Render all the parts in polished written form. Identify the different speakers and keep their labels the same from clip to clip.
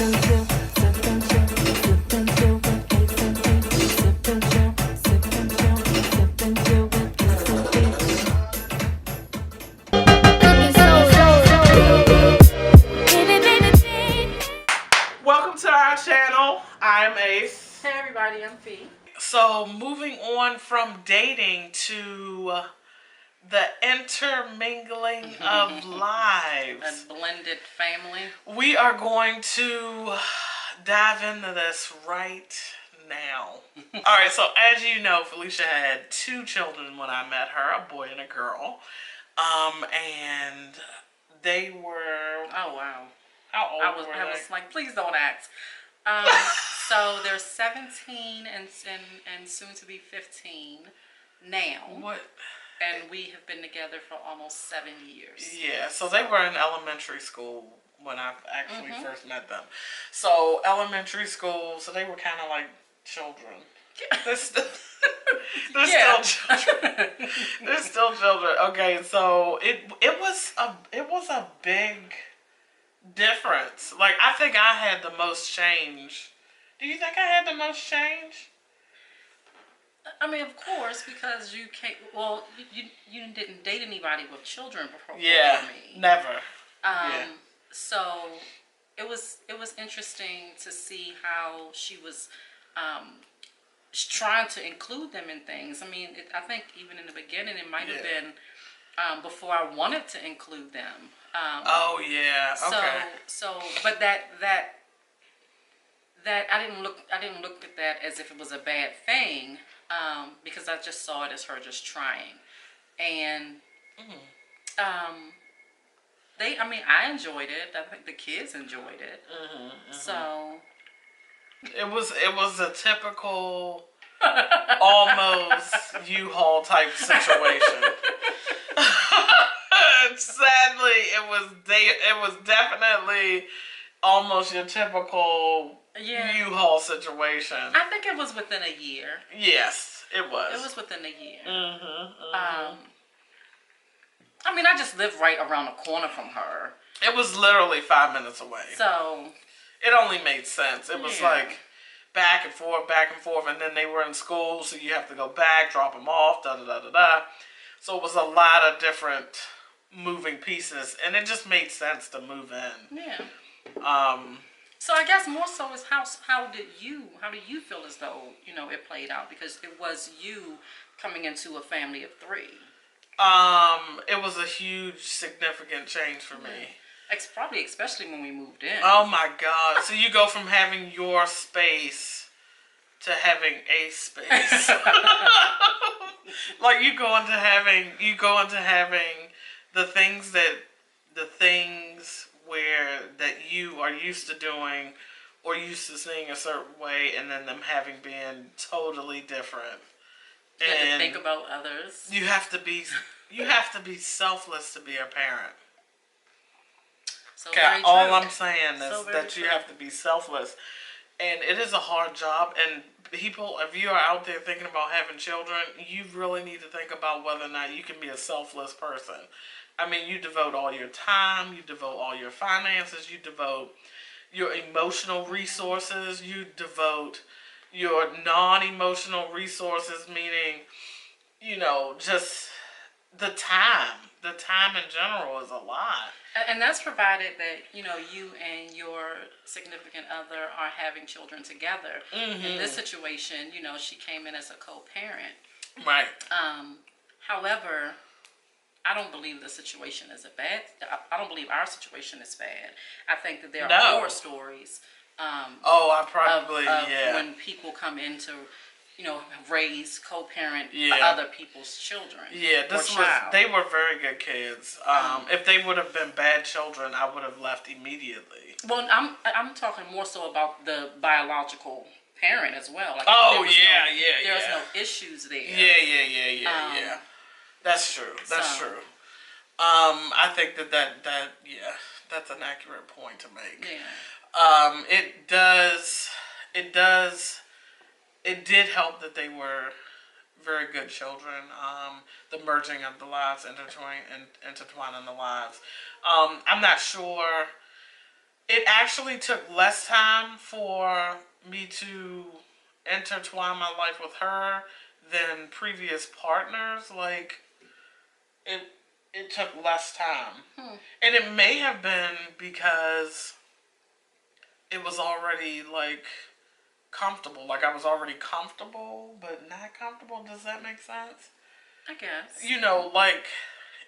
Speaker 1: Welcome to our channel. I'm Ace.
Speaker 2: Hey everybody, I'm Fee.
Speaker 1: So moving on from dating to the intermingling of lives.
Speaker 2: A blended family.
Speaker 1: We are going to dive into this right now. Alright, so as you know, Felicia had 2 children when I met her, a boy and a girl. And they were...
Speaker 2: Oh wow.
Speaker 1: How old
Speaker 2: I
Speaker 1: were they?
Speaker 2: was like, please don't ask. So they're 17 and soon to be 15 now.
Speaker 1: What?
Speaker 2: And we have been together for almost 7 years.
Speaker 1: Yeah, so they were in elementary school when I actually first met them. So elementary school, so they were kind of like children. They're still still children. They're still children. Okay, so it was a big difference. Like, I think I had the most change. Do you think I had the most change?
Speaker 2: I mean, of course, because you can't. Well, you didn't date anybody with children before.
Speaker 1: Yeah,
Speaker 2: me.
Speaker 1: never.
Speaker 2: So it was interesting to see how she was trying to include them in things. I mean, I think even in the beginning, it might have been before I wanted to include them.
Speaker 1: Oh yeah. Okay.
Speaker 2: But that I didn't look at that as if it was a bad thing, because I just saw it as her just trying, and I enjoyed it. I think the kids enjoyed it. So
Speaker 1: it was a typical almost U-Haul type situation. Sadly, it was definitely almost your typical U-Haul situation.
Speaker 2: I think it was within a year.
Speaker 1: Yes, it was.
Speaker 2: It was within a year. I mean, I just live right around the corner from her.
Speaker 1: It was literally 5 minutes away.
Speaker 2: So
Speaker 1: it only made sense. It was like back and forth, and then they were in school, so you have to go back, drop them off, da-da-da-da-da. So it was a lot of different moving pieces, and it just made sense to move in.
Speaker 2: Yeah. So I guess more so is how do you feel as though, it played out, because it was you coming into a family of 3.
Speaker 1: It was a huge, significant change for me.
Speaker 2: Probably especially when we moved in.
Speaker 1: Oh my God! So you go from having your space to having a space. Like you go into having the things where that you are used to doing or used to seeing a certain way, and then them having been totally different.
Speaker 2: You have to think about others.
Speaker 1: You have to be selfless to be a parent.
Speaker 2: So
Speaker 1: all I'm saying is that
Speaker 2: true.
Speaker 1: you have to be selfless, and it is a hard job. And people, if you are out there thinking about having children, you really need to think about whether or not you can be a selfless person. I mean, you devote all your time, you devote all your finances, you devote your emotional resources, you devote your non-emotional resources, meaning, just the time. The time in general is a lot.
Speaker 2: And that's provided that, you and your significant other are having children together. In this situation, she came in as a co-parent.
Speaker 1: Right.
Speaker 2: However, I don't believe the situation is I don't believe our situation is bad. I think that there are horror stories. When people come into, raise, co-parent other people's children.
Speaker 1: Yeah, they were very good kids. If they would have been bad children, I would have left immediately.
Speaker 2: Well, I'm talking more so about the biological parent as well. Like, there's no issues there.
Speaker 1: Yeah. That's true. That's true. I think that's an accurate point to make.
Speaker 2: Yeah.
Speaker 1: It did help that they were very good children. The merging of the lives, intertwining the lives. I'm not sure it actually took less time for me to intertwine my life with her than previous partners. Like it it took less time. And it may have been because it was already like comfortable. Like I was already comfortable but not comfortable. Does that make sense?
Speaker 2: I guess.
Speaker 1: You know, like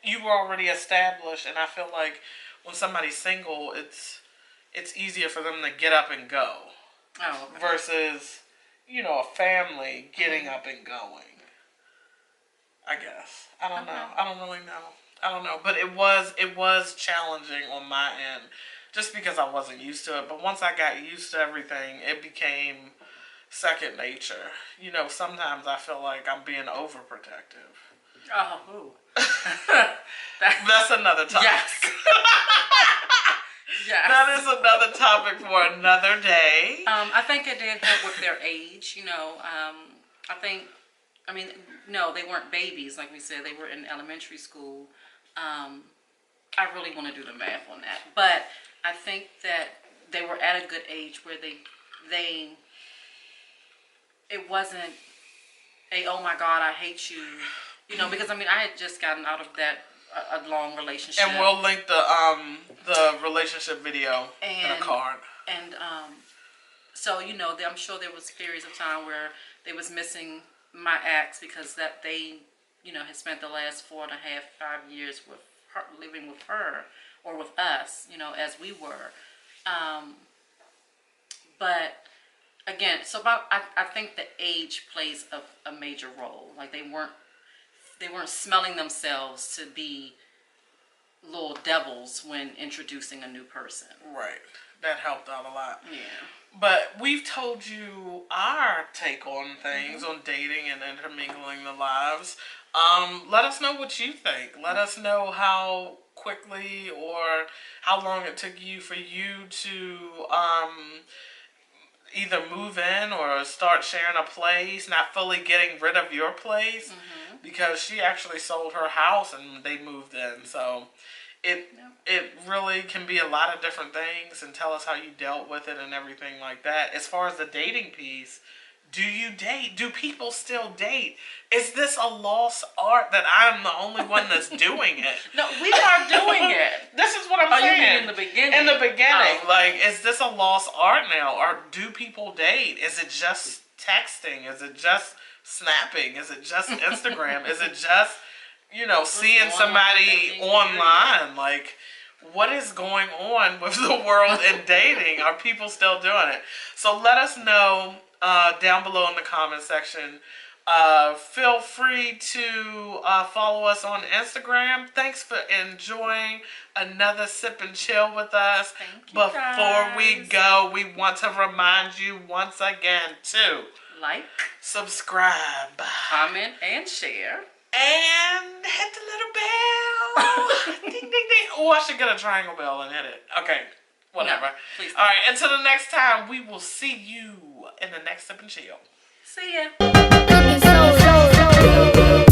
Speaker 1: you were already established, and I feel like when somebody's single, it's easier for them to get up and go
Speaker 2: Oh, okay.
Speaker 1: versus, you know, a family getting up and going. I guess. I don't know. I don't really know. I don't know. But it was challenging on my end just because I wasn't used to it. But once I got used to everything, it became second nature. You know, sometimes I feel like I'm being overprotective.
Speaker 2: Oh, ooh.
Speaker 1: That's another topic.
Speaker 2: Yes. Yes.
Speaker 1: That is another topic for another day.
Speaker 2: I think it did help with their age, you know. No, they weren't babies, like we said. They were in elementary school. I really want to do the math on that. But I think that they were at a good age where it wasn't a, oh my God, I hate you. You know, because I had just gotten out of that a long relationship.
Speaker 1: And we'll link the relationship video in a card.
Speaker 2: And so, you know, I'm sure there was periods of time where they was missing my ex because that they, you know, had spent the last 4.5, 5 years with her, living with her or with us, you know, as we were. But again, I think the age plays a major role. Like they weren't smelling themselves to be little devils when introducing a new person.
Speaker 1: Right. That helped out a lot.
Speaker 2: Yeah.
Speaker 1: But we've told you our take on things, on dating and intermingling the lives. Let us know what you think. Let us know how quickly or how long it took you for you to either move in or start sharing a place, not fully getting rid of your place, because she actually sold her house and they moved in. So it really can be a lot of different things, and tell us how you dealt with it and everything like that. As far as the dating piece, do you date? Do people still date? Is this a lost art that I'm the only one that's doing it?
Speaker 2: No, we are doing it.
Speaker 1: This is what I'm saying.
Speaker 2: You mean in the beginning?
Speaker 1: In the beginning. Oh. Like, is this a lost art now? Or do people date? Is it just texting? Is it just snapping? Is it just Instagram? Is it just, you know, seeing somebody online? Like, what is going on with the world and dating? Are people still doing it? So let us know down below in the comment section. Feel free to follow us on Instagram. Thanks for enjoying another Sip and Chill with us.
Speaker 2: Thank you,
Speaker 1: Before
Speaker 2: guys.
Speaker 1: we go, we want to remind you once again to
Speaker 2: like,
Speaker 1: subscribe,
Speaker 2: comment, and share.
Speaker 1: And hit the little bell. Ding, ding, ding. Oh, I should get a triangle bell and hit it. Okay, whatever.
Speaker 2: No, please.
Speaker 1: All right, until the next time, we will see you in the next Sip and Chill.
Speaker 2: See ya.
Speaker 3: Cooking so